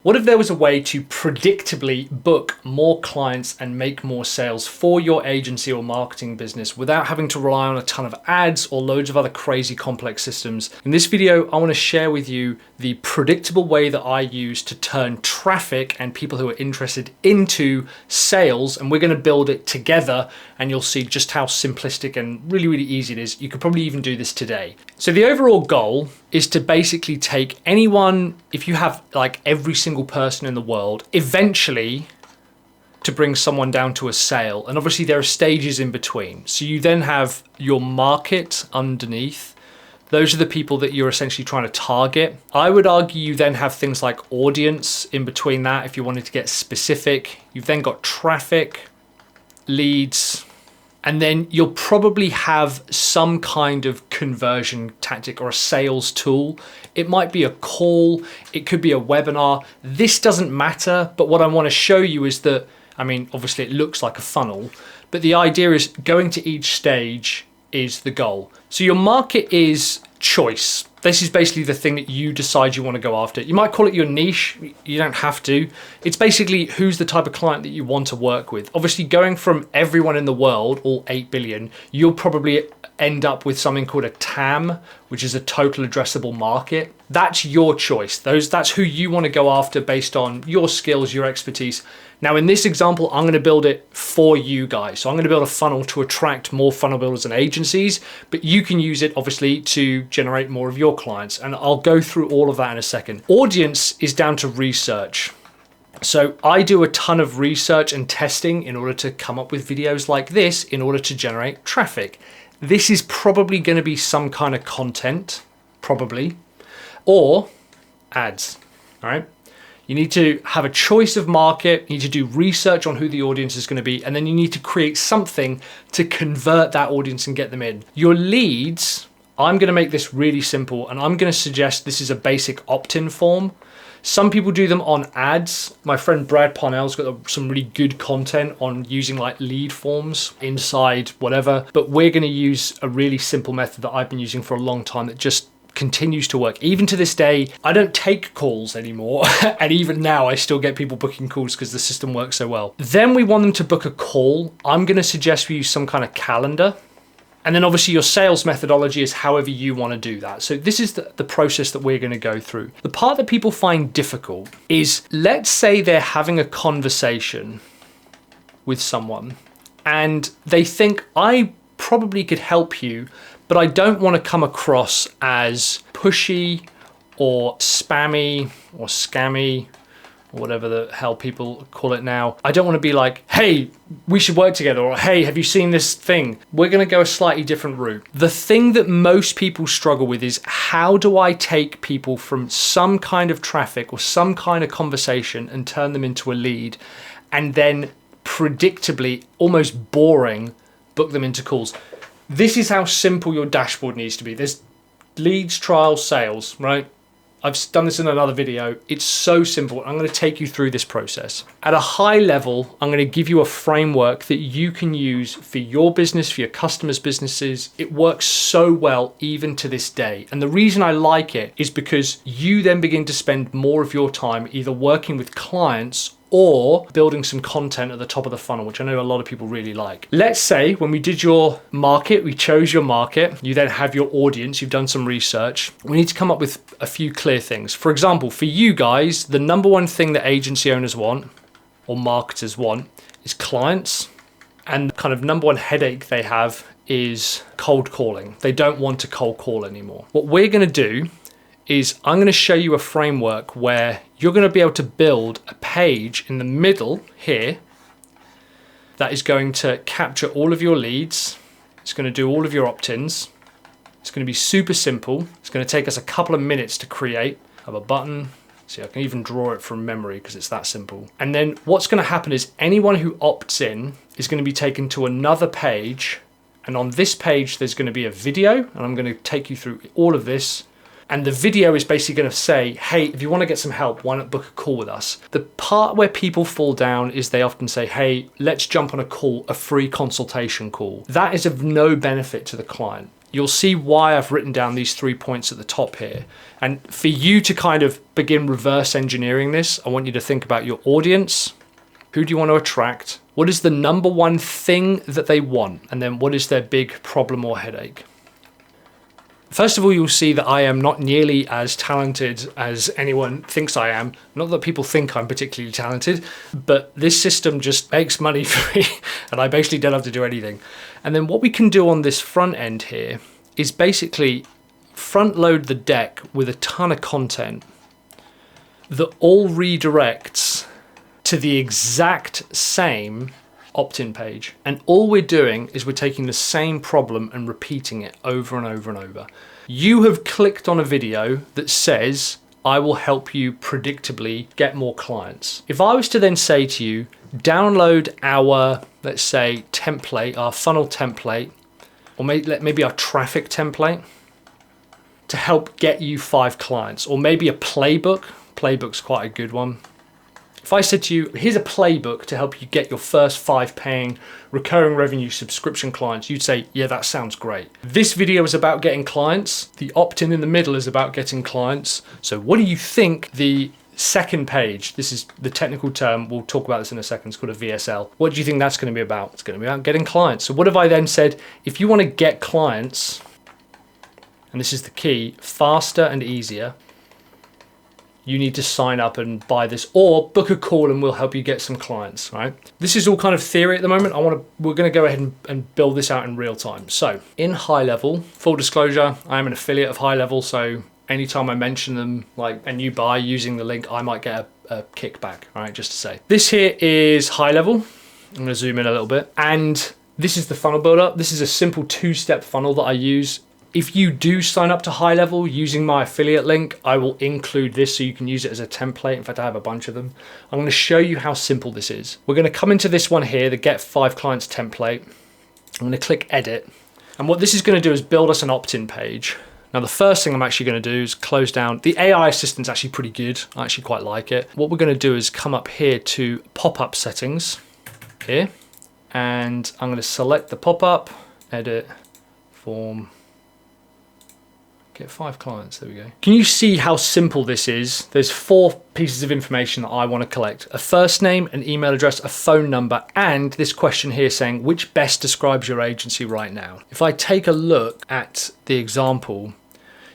What if there was a way to predictably book more clients and make more sales for your agency or marketing business without having to rely on a ton of ads or loads of other crazy complex systems? In this video, I want to share with you the predictable way that I use to turn traffic and people who are interested into sales, and we're going to build it together, and you'll see just how simplistic and really easy it is. You could probably even do this today. So the overall goal is to basically take anyone, if you have like every single person in the world, eventually to bring someone down to a sale. And obviously there are stages in between. So you then have your market underneath. Those are the people that you're essentially trying to target. I would argue you then have things like audience in between that if you wanted to get specific. You've then got traffic, leads, and then you'll probably have some kind of conversion tactic or a sales tool. It might be a call, it could be a webinar. This doesn't matter, but what I want to show you is that, I mean, obviously it looks like a funnel, but the idea is going to each stage is the goal. So your market is choice. This is basically the thing that you decide you want to go after. You might call it your niche. You don't have to. It's basically who's the type of client that you want to work with. Obviously, going from everyone in the world, all 8 billion, you'll probably end up with something called a TAM, which is a total addressable market. That's your choice. That's who you want to go after based on your skills, your expertise. Now, in this example, I'm going to build it for you guys. So I'm going to build a funnel to attract more funnel builders and agencies, but you can use it obviously to generate more of your clients. And I'll go through all of that in a second. Audience is down to research. So I do a ton of research and testing in order to come up with videos like this in order to generate traffic. This is probably going to be some kind of content, probably, or ads, all right? You need to have a choice of market, you need to do research on who the audience is going to be, and then you need to create something to convert that audience and get them in. Your leads, I'm going to make this really simple, and I'm going to suggest this is a basic opt-in form. Some people do them on ads. My friend Brad Parnell's got some really good content on using like lead forms inside whatever, but we're going to use a really simple method that I've been using for a long time that just continues to work. Even to this day, I don't take calls anymore. And even now I still get people booking calls because the system works so well. Then we want them to book a call. I'm going to suggest we use some kind of calendar. And then obviously your sales methodology is however you want to do that. So this is the process that we're going to go through. The part that people find difficult is, let's say they're having a conversation with someone and they think, I probably could help you, but I don't want to come across as pushy or spammy or scammy or whatever the hell people call it now. I don't want to be like, hey, we should work together, or hey, have you seen this thing? We're going to go a slightly different route. The thing that most people struggle with is, how do I take people from some kind of traffic or some kind of conversation and turn them into a lead, and then predictably, almost boring, book them into calls? This is how simple your dashboard needs to be. There's leads, trials, sales, right? I've done this in another video. It's so simple. I'm going to take you through this process. At a high level, I'm going to give you a framework that you can use for your business, for your customers' businesses. It works so well even to this day. And the reason I like it is because you then begin to spend more of your time either working with clients or building some content at the top of the funnel, which I know a lot of people really like. Let's say when we did your market, we chose your market, you then have your audience, you've done some research. We need to come up with a few clear things. For example, for you guys, the number one thing that agency owners want or marketers want is clients. And the kind of number one headache they have is cold calling. They don't want to cold call anymore. What we're going to do is I'm going to show you a framework where you're going to be able to build a page in the middle here that is going to capture all of your leads. It's going to do all of your opt-ins. It's going to be super simple. It's going to take us a couple of minutes to create. I have a button. See, I can even draw it from memory because it's that simple. And then what's going to happen is anyone who opts in is going to be taken to another page. And on this page, there's going to be a video, and I'm going to take you through all of this. And the video is basically going to say, hey, if you want to get some help, why not book a call with us? The part where people fall down is they often say, hey, let's jump on a call, a free consultation call. That is of no benefit to the client. you'll see why I've written down these 3 points at the top here. And for you to kind of begin reverse engineering this, I want you to think about your audience. Who do you want to attract? What is the number one thing that they want? And then what is their big problem or headache? First of all, you'll see that I am not nearly as talented as anyone thinks I am. Not that people think I'm particularly talented, but this system just makes money for me and I basically don't have to do anything. And then what we can do on this front end here is basically front load the deck with a ton of content that all redirects to the exact same opt-in page. And all we're doing is we're taking the same problem and repeating it over and over and over. You have clicked on a video that says, I will help you predictably get more clients. If I was to then say to you, download our, let's say, template, our funnel template, or maybe our traffic template to help get you 5 clients, or maybe a playbook. Playbook's quite a good one. If I said to you, here's a playbook to help you get your first 5 paying recurring revenue subscription clients, you'd say, yeah, that sounds great. This video is about getting clients. The opt-in in the middle is about getting clients. So what do you think the second page, this is the technical term, we'll talk about this in a second, it's called a VSL. What do you think that's going to be about? It's going to be about getting clients. So what if I then said, if you want to get clients, and this is the key, faster and easier, you need to sign up and buy this, or book a call and we'll help you get some clients, right? This is all kind of theory at the moment. We're going to go ahead and build this out in real time. So in High Level, full disclosure, I am an affiliate of High Level. So anytime I mention them, and you buy using the link, I might get a kickback, all right, just to say. This here is High Level. I'm going to zoom in a little bit. And this is the funnel builder. This is a simple 2-step funnel that I use. If you do sign up to High Level using my affiliate link, I will include this so you can use it as a template. In fact, I have a bunch of them. I'm going to show you how simple this is. We're going to come into this one here, the Get 5 Clients template. I'm going to click Edit. And what this is going to do is build us an opt-in page. Now, the first thing I'm actually going to do is close down. The AI assistant's actually pretty good. I actually quite like it. What we're going to do is come up here to pop-up settings here. And I'm going to select the pop-up, edit, form, get 5 clients, there we go. Can you see how simple this is? There's 4 pieces of information that I want to collect. A first name, an email address, a phone number, and this question here saying, which best describes your agency right now? If I take a look at the example,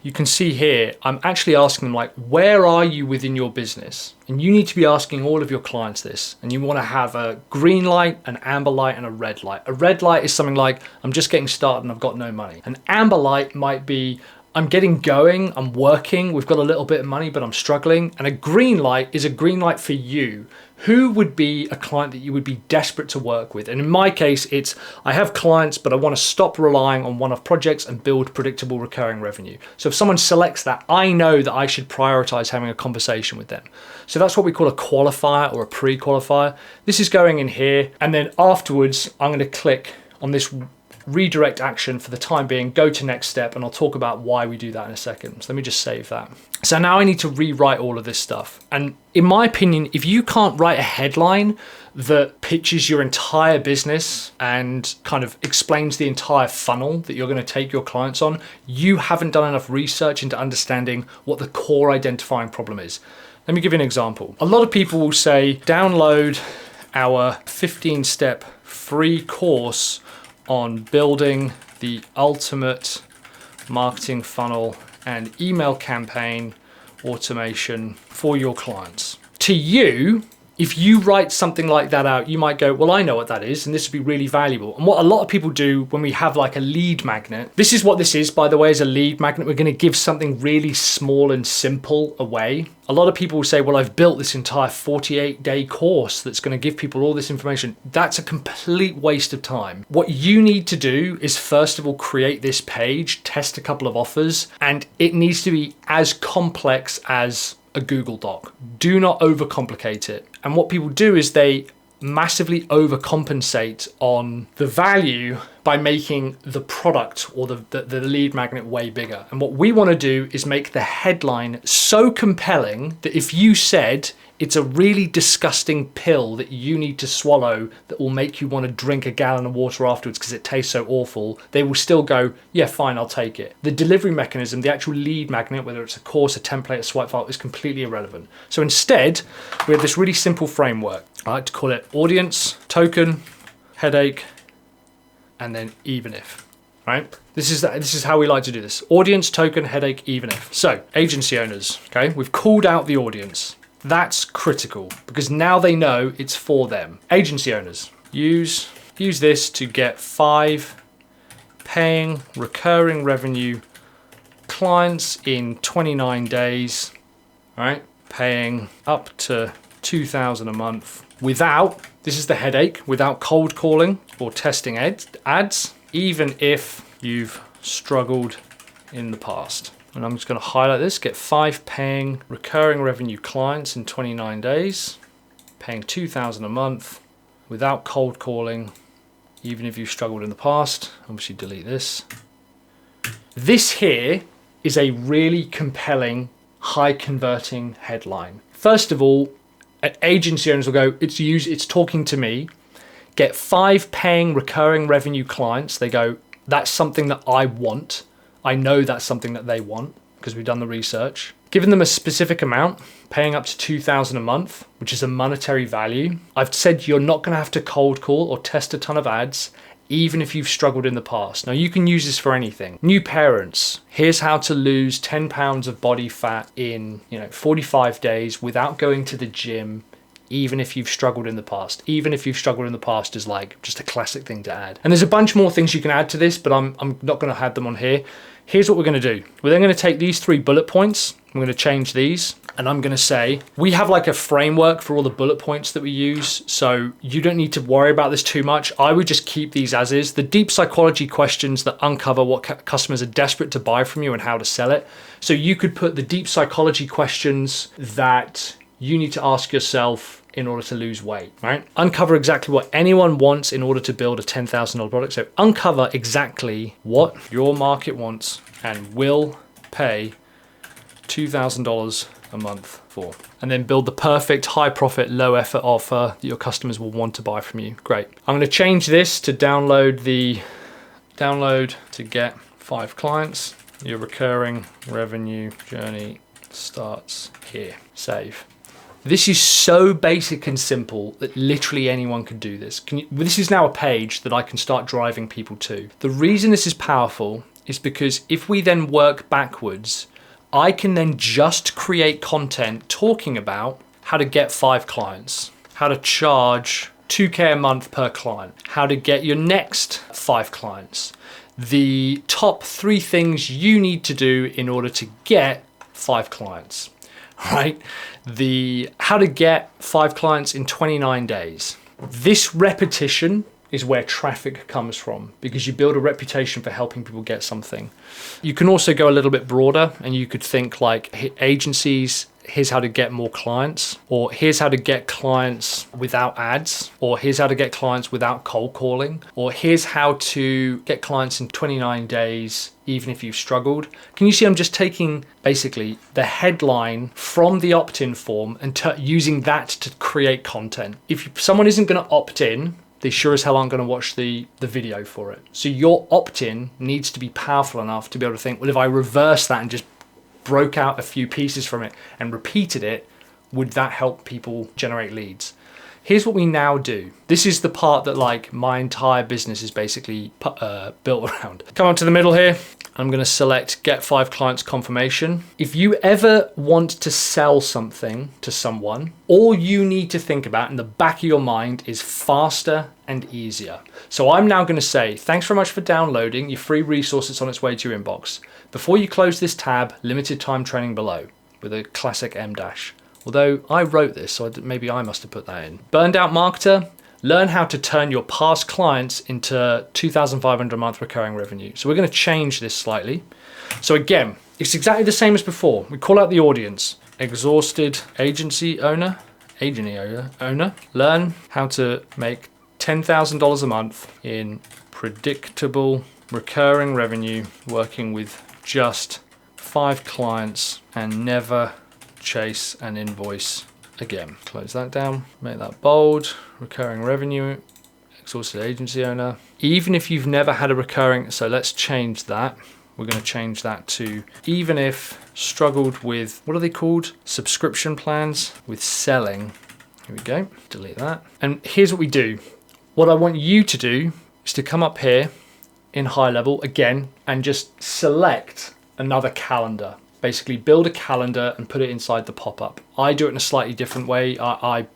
you can see here, I'm actually asking them where are you within your business? And you need to be asking all of your clients this. And you want to have a green light, an amber light, and a red light. A red light is something like, I'm just getting started and I've got no money. An amber light might be, I'm getting going, I'm working, we've got a little bit of money, but I'm struggling. And a green light is a green light for you. Who would be a client that you would be desperate to work with? And in my case, it's, I have clients, but I want to stop relying on one-off projects and build predictable recurring revenue. So if someone selects that, I know that I should prioritize having a conversation with them. So that's what we call a qualifier or a pre-qualifier. This is going in here. And then afterwards, I'm going to click on this redirect action for the time being, go to next step, and I'll talk about why we do that in a second. So let me just save that. So now I need to rewrite all of this stuff. And in my opinion, if you can't write a headline that pitches your entire business and kind of explains the entire funnel that you're going to take your clients on, you haven't done enough research into understanding what the core identifying problem is. Let me give you an example. A lot of people will say, download our 15-step free course on building the ultimate marketing funnel and email campaign automation for your clients. To you, if you write something like that out, you might go, well, I know what that is, and this would be really valuable. And what a lot of people do when we have like a lead magnet, this is what this is, by the way, is a lead magnet. We're going to give something really small and simple away. A lot of people will say, well, I've built this entire 48-day course that's going to give people all this information. That's a complete waste of time. What you need to do is, first of all, create this page, test a couple of offers, and it needs to be as complex as a Google Doc. Do not overcomplicate it. And what people do is they massively overcompensate on the value by making the product or the lead magnet way bigger. And what we want to do is make the headline so compelling that if you said it's a really disgusting pill that you need to swallow that will make you want to drink a gallon of water afterwards because it tastes so awful, they will still go, yeah, fine, I'll take it. The delivery mechanism, the actual lead magnet, whether it's a course, a template, a swipe file, is completely irrelevant. So instead, we have this really simple framework. I like to call it audience, token, headache, and then even if, right? This is how we like to do this. Audience, token, headache, even if. So agency owners, okay? We've called out the audience. That's critical because now they know it's for them. Agency owners, use this to get 5 paying recurring revenue clients in 29 days, right? Paying up to $2,000 a month without, this is the headache, without cold calling or testing ads, even if you've struggled in the past. And I'm just going to highlight this, get 5 paying recurring revenue clients in 29 days, paying $2,000 a month without cold calling, even if you've struggled in the past. Obviously delete this. This here is a really compelling, high converting headline. First of all, agency owners will go, it's talking to me. Get 5 paying recurring revenue clients. They go, that's something that I want. I know that's something that they want because we've done the research. Given them a specific amount, paying up to $2,000 a month, which is a monetary value. I've said you're not going to have to cold call or test a ton of ads, even if you've struggled in the past. Now you can use this for anything. New parents, here's how to lose 10 pounds of body fat in 45 days without going to the gym, even if you've struggled in the past. Even if you've struggled in the past is like just a classic thing to add. And there's a bunch more things you can add to this, but I'm not going to add them on here. Here's what we're going to do. We're then going to take these 3 bullet points. I'm going to change these and I'm going to say, we have like a framework for all the bullet points that we use. So you don't need to worry about this too much. I would just keep these as is. The deep psychology questions that uncover what customers are desperate to buy from you and how to sell it. So you could put the deep psychology questions that you need to ask yourself in order to lose weight, right? Uncover exactly what anyone wants in order to build a $10,000 product. So uncover exactly what your market wants and will pay $2,000 a month for. And then build the perfect high profit, low effort offer that your customers will want to buy from you. Great. I'm going to change this to download to get 5 clients. Your recurring revenue journey starts here. Save. This is so basic and simple that literally anyone could do this. This is now a page that I can start driving people to. The reason this is powerful is because if we then work backwards, I can then just create content talking about how to get 5 clients, how to charge $2K a month per client, how to get your next 5 clients, the top 3 things you need to do in order to get 5 clients. Right? How to get 5 clients in 29 days. This repetition is where traffic comes from because you build a reputation for helping people get something. You can also go a little bit broader and you could think like agencies, here's how to get more clients, or here's how to get clients without ads, or here's how to get clients without cold calling, or here's how to get clients in 29 days, even if you've struggled. Can you see I'm just taking basically the headline from the opt-in form and using that to create content. If someone isn't going to opt in, they sure as hell aren't going to watch the video for it. So your opt-in needs to be powerful enough to be able to think, well, if I reverse that and just broke out a few pieces from it and repeated it, would that help people generate leads? Here's what we now do. This is the part that like my entire business is basically built around. Come on to the middle here. I'm going to select get 5 clients confirmation. If you ever want to sell something to someone, all you need to think about in the back of your mind is faster and easier. So I'm now going to say, thanks very much for downloading your free resource that's on its way to your inbox. Before you close this tab, limited time training below with a classic M dash. Although I wrote this, so maybe I must have put that in. Burned out marketer, learn how to turn your past clients into $2,500 a month recurring revenue. So we're going to change this slightly. So again, it's exactly the same as before. We call out the audience, exhausted agency owner, agency owner, learn how to make $10,000 a month in predictable recurring revenue working with just 5 clients and never chase an invoice again. Close that down, make that bold. Recurring revenue, exhausted agency owner. Even if you've never had a recurring, so let's change that. We're going to change that to even if struggled with, what are they called? Subscription plans with selling. Here we go, delete that. And here's what we do. What I want you to do is to come up here in high level again and just select another calendar. Basically build a calendar and put it inside the pop-up. I do it in a slightly different way. I'm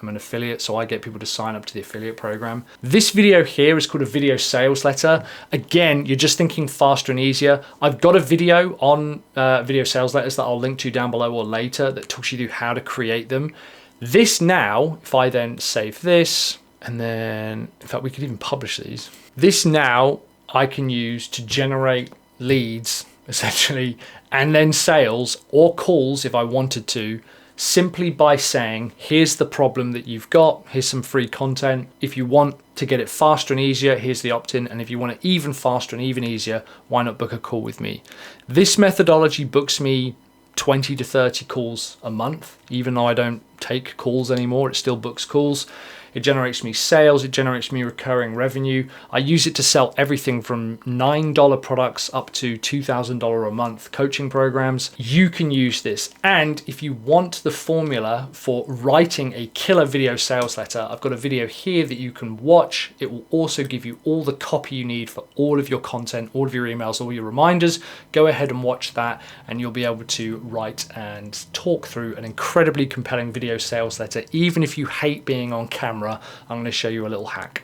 an affiliate, so I get people to sign up to the affiliate program. This video here is called a video sales letter. Again, you're just thinking faster and easier. I've got a video on video sales letters that I'll link to down below or later that talks you through how to create them. This now, if I then save this, and then, in fact, we could even publish these. This now I can use to generate leads, essentially, and then sales or calls if I wanted to, simply by saying, here's the problem that you've got, here's some free content. If you want to get it faster and easier, here's the opt-in. And if you want it even faster and even easier, why not book a call with me? This methodology books me 20 to 30 calls a month. Even though I don't take calls anymore, it still books calls. It generates me sales, it generates me recurring revenue. I use it to sell everything from $9 products up to $2,000 a month coaching programs. You can use this. And if you want the formula for writing a killer video sales letter, I've got a video here that you can watch. It will also give you all the copy you need for all of your content, all of your emails, all your reminders. Go ahead and watch that and you'll be able to write and talk through an incredibly compelling video sales letter. Even if you hate being on camera, I'm going to show you a little hack.